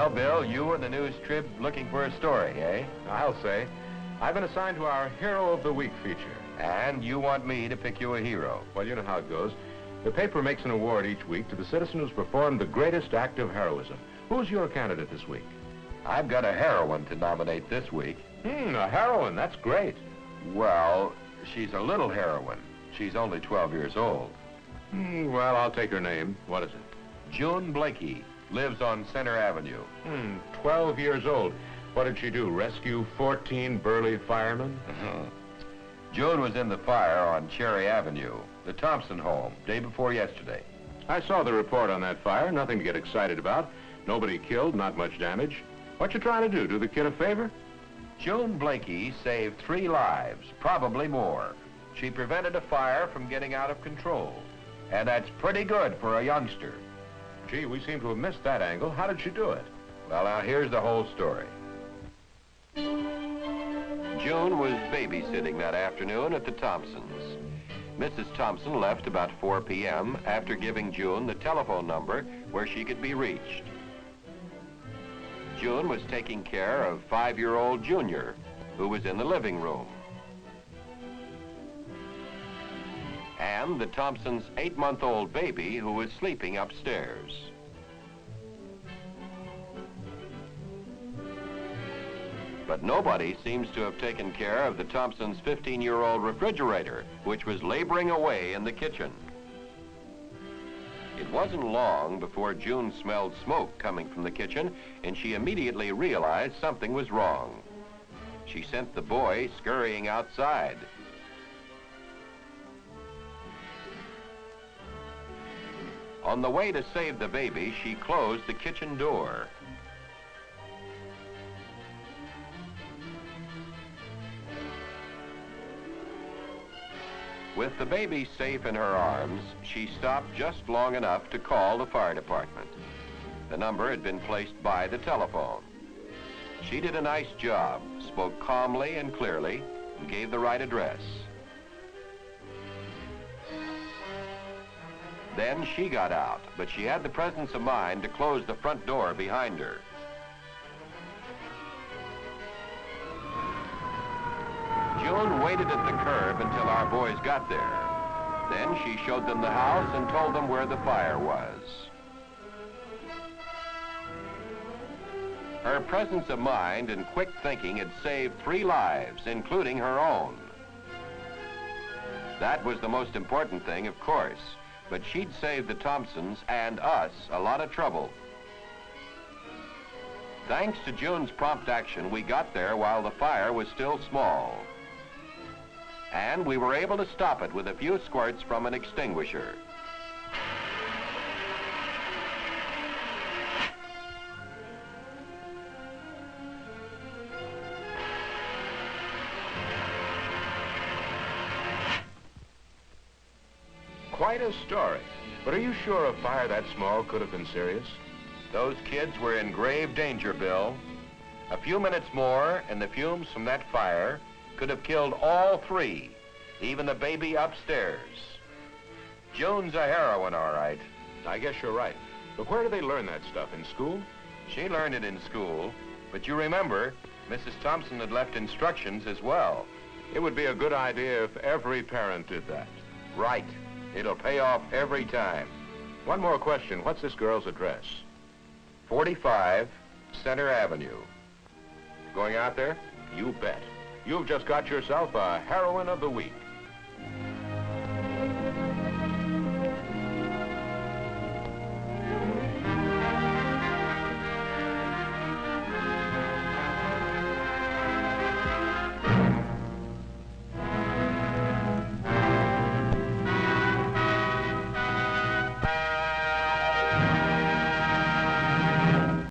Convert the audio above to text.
Well, Bill, you and the news trib looking for a story, eh? I'll say. I've been assigned to our Hero of the Week feature. And you want me to pick you a hero. Well, you know how it goes. The paper makes an award each week to the citizen who's performed the greatest act of heroism. Who's your candidate this week? I've got a heroine to nominate this week. A heroine. That's great. Well, she's a little heroine. She's only 12 years old. Well, I'll take her name. What is it? June Blakey. Lives on Center Avenue. 12 years old. What did she do? Rescue 14 burly firemen? June was in the fire on Cherry Avenue, the Thompson home, day before yesterday. I saw the report on that fire. Nothing to get excited about. Nobody killed, not much damage. What you trying to do? Do the kid a favor? June Blakey saved 3 lives, probably more. She prevented a fire from getting out of control. And that's pretty good for a youngster. Gee, we seem to have missed that angle. How did she do it? Well, now, here's the whole story. June was babysitting that afternoon at the Thompsons. Mrs. Thompson left about 4 p.m. after giving June the telephone number where she could be reached. June was taking care of 5-year-old Junior, who was in the living room. And the Thompsons' 8-month-old baby, who was sleeping upstairs. But nobody seems to have taken care of the Thompsons' 15-year-old refrigerator, which was laboring away in the kitchen. It wasn't long before June smelled smoke coming from the kitchen, and she immediately realized something was wrong. She sent the boy scurrying outside. On the way to save the baby, she closed the kitchen door. With the baby safe in her arms, she stopped just long enough to call the fire department. The number had been placed by the telephone. She did a nice job, spoke calmly and clearly, and gave the right address. Then she got out, but she had the presence of mind to close the front door behind her. June waited at the curb until our boys got there. Then she showed them the house and told them where the fire was. Her presence of mind and quick thinking had saved 3 lives, including her own. That was the most important thing, of course, but she'd saved the Thompsons and us a lot of trouble. Thanks to June's prompt action, we got there while the fire was still small. And we were able to stop it with a few squirts from an extinguisher. Quite a story. But are you sure a fire that small could have been serious? Those kids were in grave danger, Bill. A few minutes more, and the fumes from that fire could have killed all 3, even the baby upstairs. June's a heroine, all right. I guess you're right. But where do they learn that stuff? In school? She learned it in school, but you remember, Mrs. Thompson had left instructions as well. It would be a good idea if every parent did that. Right. It'll pay off every time. One more question. What's this girl's address? 45 Center Avenue. Going out there? You bet. You've just got yourself a heroine of the week.